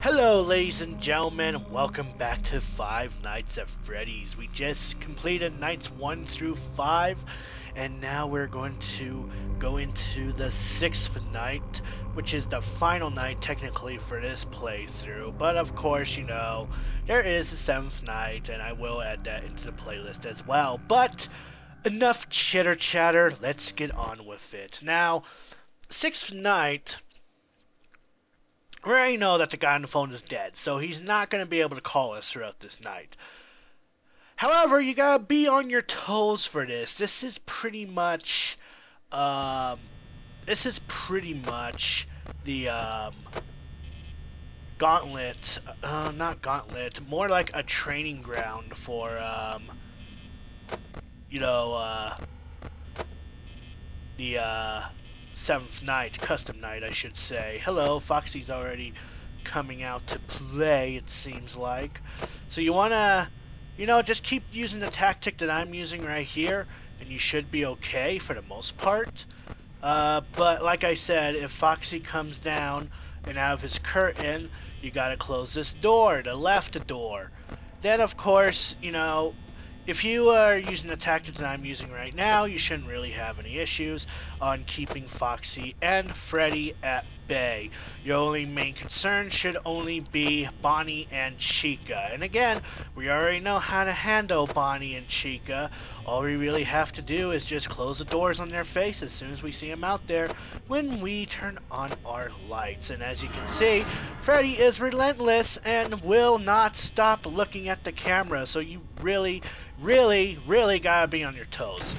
Hello, ladies and gentlemen, and welcome back to Five Nights at Freddy's. We just completed nights 1 through 5, and now we're going to go into the 6th night, which is the final night technically for this playthrough. But of course, there is a 7th night, and I will add that into the playlist as well. But enough chitter chatter, let's get on with it. Now, 6th night, we already know that the guy on the phone is dead, so he's not going to be able to call us throughout this night. However, you gotta be on your toes for this. This is pretty much, this is pretty much the, gauntlet, not gauntlet, more like a training ground for, you know, the, 7th night, custom night, I should say. Hello, Foxy's already coming out to play, it seems like. So you wanna, just keep using the tactic that I'm using right here, and you should be okay for the most part. But like I said, if Foxy comes down and out of his curtain, you gotta close this door, the left door. Then, of course, if you are using the tactic that I'm using right now, you shouldn't really have any issues on keeping Foxy and Freddy at bay. Your only main concern should only be Bonnie and Chica. And again, we already know how to handle Bonnie and Chica. All we really have to do is just close the doors on their face as soon as we see them out there when we turn on our lights. And as you can see, Freddy is relentless and will not stop looking at the camera. So you really gotta be on your toes.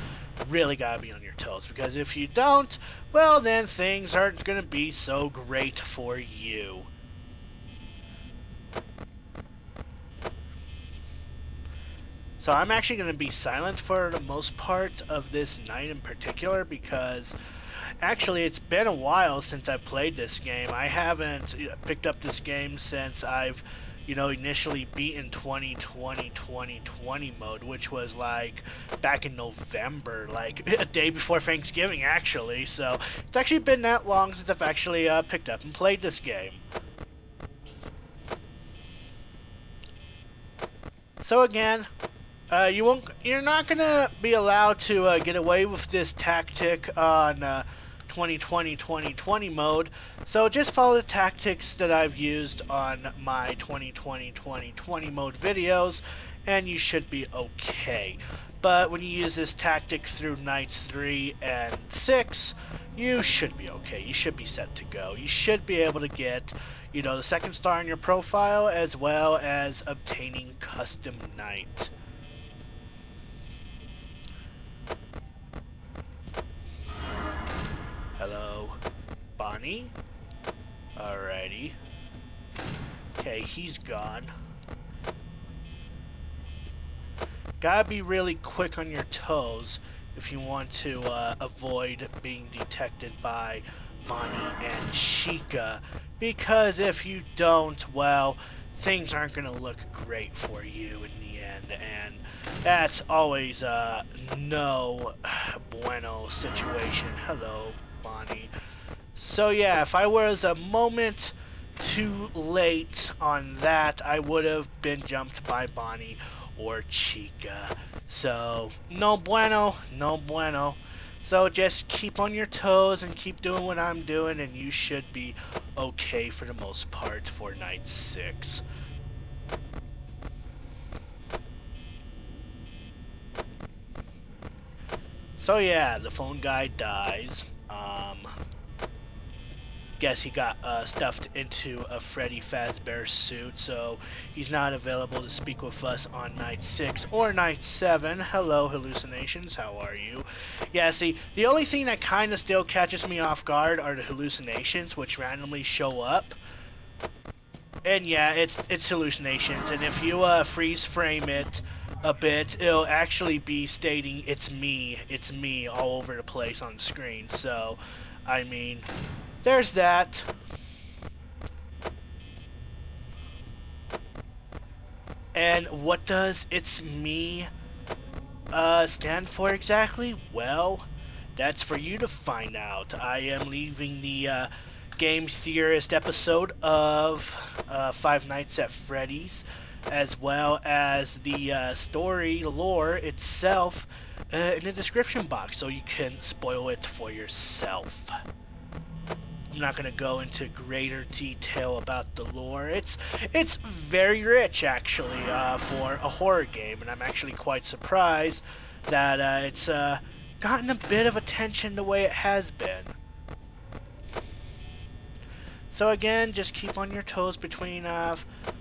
Really gotta be on your toes, because if you don't, well, then things aren't gonna be so great for you. So I'm actually gonna be silent for the most part of this night in particular, because actually it's been a while since I played this game. I haven't picked up this game since I've initially beaten 2020 mode, which was like back in November, like a day before Thanksgiving actually. So it's actually been that long since I've actually picked up and played this game. So again, you're not gonna be allowed to get away with this tactic on 2020 mode, so just follow the tactics that I've used on my 2020 mode videos, and you should be okay. But when you use this tactic through nights 3 and 6, you should be okay. You should be set to go. You should be able to get, the 2nd star in your profile, as well as obtaining custom night. Hello, Bonnie? Alrighty. Okay, he's gone. Gotta be really quick on your toes if you want to avoid being detected by Bonnie and Chica, because if you don't, well, things aren't gonna look great for you in the end, and that's always a no bueno situation. Hello, Bonnie. So yeah, if I was a moment too late on that, I would have been jumped by Bonnie or Chica. So no bueno, no bueno. So just keep on your toes and keep doing what I'm doing, and you should be okay for the most part for night 6. So yeah, the phone guy dies. Guess he got stuffed into a Freddy Fazbear suit, so he's not available to speak with us on night 6 or night 7. Hello, hallucinations, how are you? Yeah, see, the only thing that kind of still catches me off guard are the hallucinations, which randomly show up. And yeah, it's hallucinations, and if you freeze frame it a bit, it'll actually be stating it's me all over the place on the screen. So, I mean, there's that. And what does "it's me" stand for exactly? Well, that's for you to find out. I am leaving the game theorist episode of Five Nights at Freddy's, as well as the story lore itself in the description box, so you can spoil it for yourself. I'm not going to go into greater detail about the lore. It's very rich, actually, for a horror game, and I'm actually quite surprised that it's gotten a bit of attention the way it has been. So again, just keep on your toes between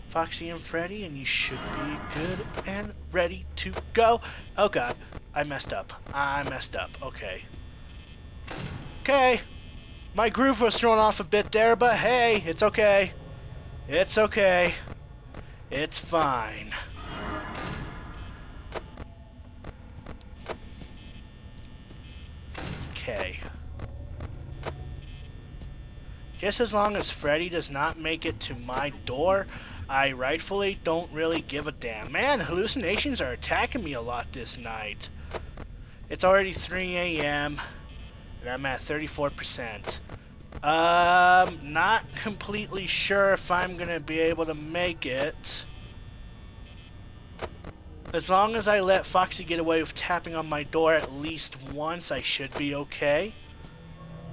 Foxy and Freddy, and you should be good and ready to go. Oh god, I messed up. Okay. Okay. My groove was thrown off a bit there, but hey, it's okay. It's okay. It's fine. Okay. Just as long as Freddy does not make it to my door, I rightfully don't really give a damn. Man, hallucinations are attacking me a lot this night. It's already 3 a.m. and I'm at 34%. Not completely sure if I'm gonna be able to make it. As long as I let Foxy get away with tapping on my door at least once, I should be okay.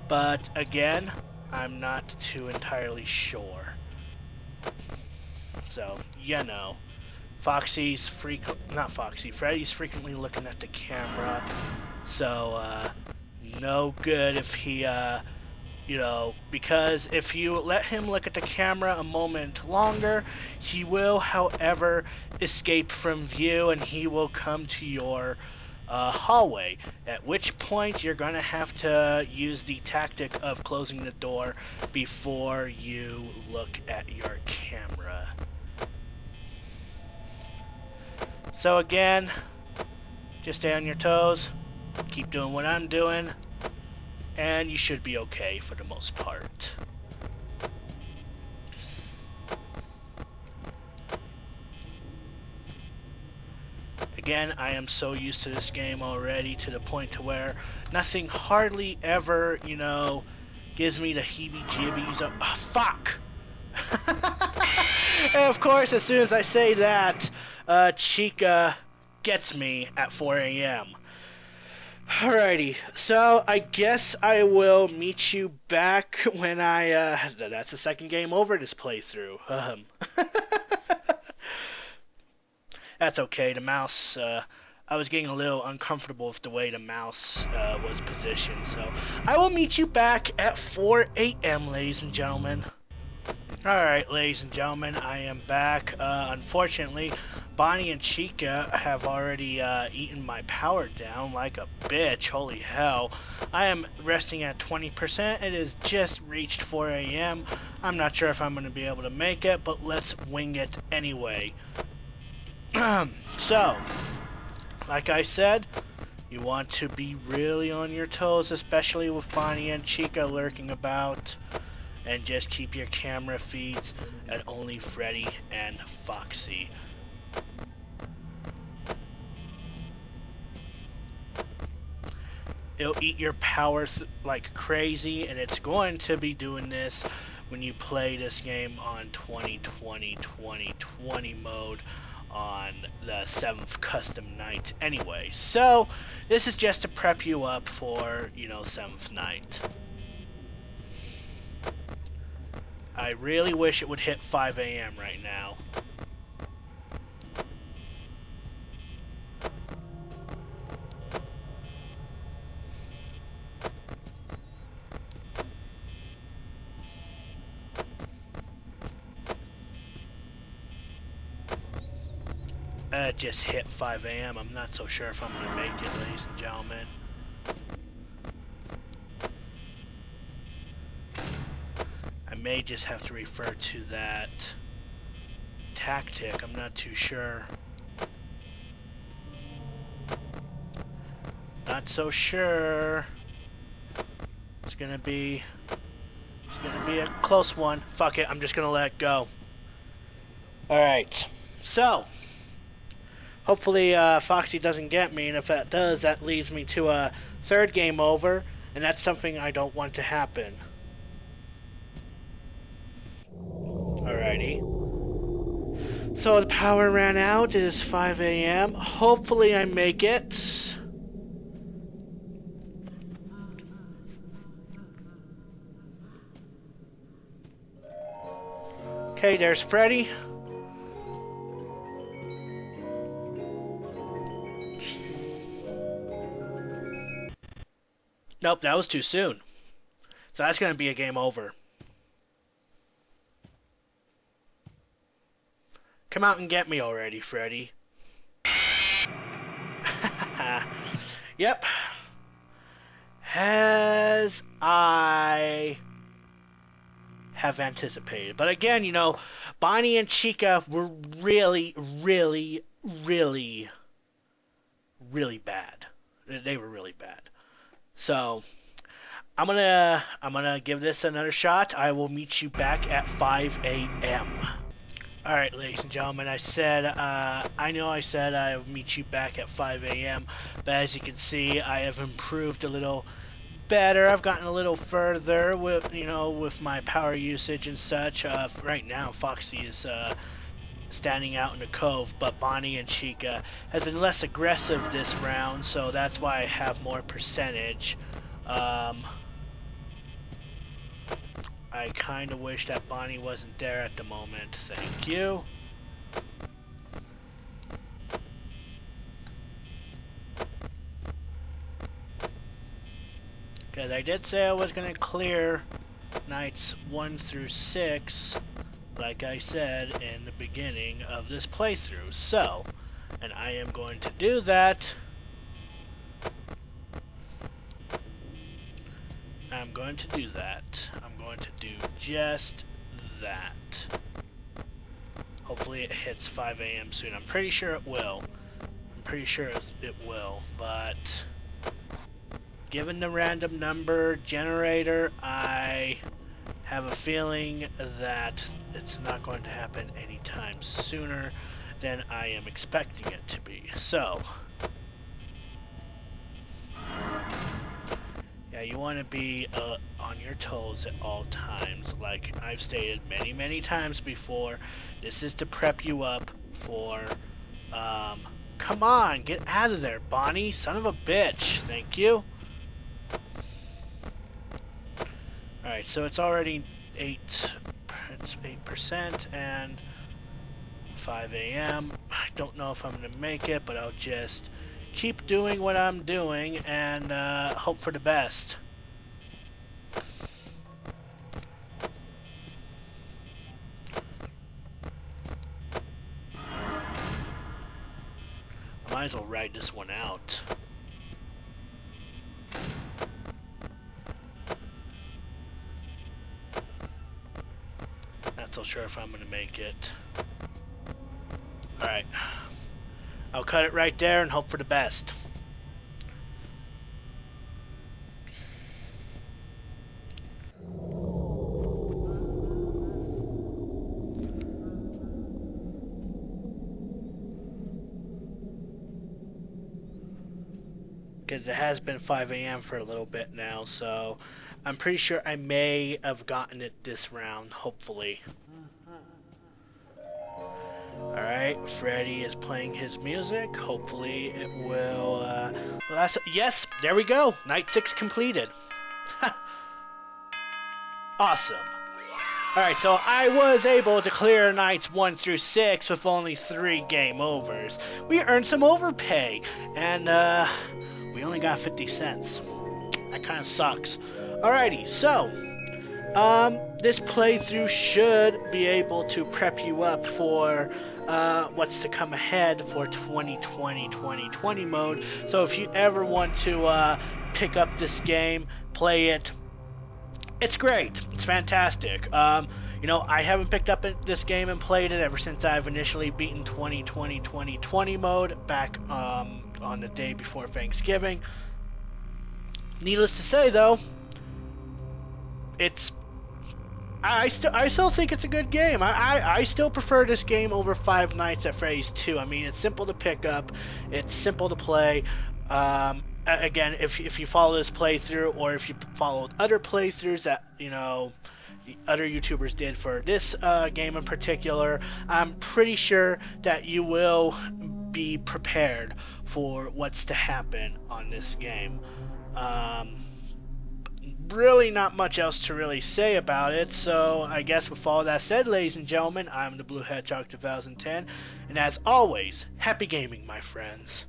But again, I'm not too entirely sure. So, you know. Freddy's frequently looking at the camera. So, no good if he, because if you let him look at the camera a moment longer, he will, however, escape from view and he will come to your hallway, at which point you're going to have to use the tactic of closing the door before you look at your camera. So again, just stay on your toes, keep doing what I'm doing, and you should be okay for the most part. Again, I am so used to this game already to the point to where nothing hardly ever, gives me the heebie-jeebies of, fuck! And of course, as soon as I say that, Chica gets me at 4 a.m. Alrighty, so I guess I will meet you back when that's the second game over this playthrough. That's okay, the mouse, I was getting a little uncomfortable with the way the mouse was positioned, so I will meet you back at 4 a.m., ladies and gentlemen. Alright, ladies and gentlemen, I am back. Unfortunately, Bonnie and Chica have already eaten my power down like a bitch. Holy hell. I am resting at 20%. It has just reached 4 a.m. I'm not sure if I'm going to be able to make it, but let's wing it anyway. So, like I said, you want to be really on your toes, especially with Bonnie and Chica lurking about. And just keep your camera feeds at only Freddy and Foxy. It'll eat your power like crazy, and it's going to be doing this when you play this game on 2020 mode on the 7th custom night anyway. So, this is just to prep you up for, 7th night. I really wish it would hit 5 a.m. right now. It just hit 5 a.m. I'm not so sure if I'm going to make it, ladies and gentlemen. I may just have to refer to that tactic. I'm not too sure. Not so sure. It's gonna be a close one. Fuck it, I'm just gonna let it go. Alright. So, hopefully Foxy doesn't get me, and if that does, that leads me to a third game over, and that's something I don't want to happen. Alrighty. So the power ran out. It is 5 a.m. Hopefully I make it. Okay, there's Freddy. Nope, that was too soon. So that's going to be a game over. Come out and get me already, Freddy. Yep. As I have anticipated. But again, you know, Bonnie and Chica were really, really, really, really bad. They were really bad. So I'm gonna give this another shot. I will meet you back at 5 a.m. All right, ladies and gentlemen. I know I said I would meet you back at 5 a.m. But as you can see, I have improved a little better. I've gotten a little further with with my power usage and such. Right now, Foxy is standing out in the cove, but Bonnie and Chica has been less aggressive this round, so that's why I have more percentage. I kind of wish that Bonnie wasn't there at the moment. Thank you. Because I did say I was going to clear nights 1 through 6, like I said in the beginning of this playthrough. So, and I am going to do that. I'm going to do that. I'm going to do just that. Hopefully it hits 5 a.m. soon. I'm pretty sure it will. I'm pretty sure it will, but given the random number generator, I have a feeling that it's not going to happen anytime sooner than I am expecting it to be. So, yeah, you want to be on your toes at all times. Like I've stated many, many times before, this is to prep you up for, come on, get out of there, Bonnie, son of a bitch. Thank you. Alright, so it's already 8% and 5 a.m. I don't know if I'm going to make it, but I'll just keep doing what I'm doing and hope for the best. I might as well ride this one out. Not so sure if I'm going to make it. Alright. I'll cut it right there and hope for the best. Because it has been 5 a.m. for a little bit now, so I'm pretty sure I may have gotten it this round, hopefully. Alright, Freddy is playing his music. Hopefully it will last. Yes, there we go. Night 6 completed. Awesome. Alright, so I was able to clear nights 1 through 6 with only 3 game overs. We earned some overpay, and we only got 50 cents. That kind of sucks. Alrighty, so this playthrough should be able to prep you up for what's to come ahead for 2020 mode. So if you ever want to pick up this game, play it, it's great. It's fantastic. You know, I haven't picked up this game and played it ever since I've initially beaten 2020 mode back on the day before Thanksgiving. Needless to say, though, I still think it's a good game. I still prefer this game over Five Nights at Freddy's 2. I mean, it's simple to pick up, it's simple to play. Again, if you follow this playthrough, or if you followed other playthroughs that the other YouTubers did for this game in particular, I'm pretty sure that you will be prepared for what's to happen on this game. Um, Really not much else to really say about it, so I guess with all that said, ladies and gentlemen, I'm the Blue Hedgehog 2010, and as always, happy gaming, my friends.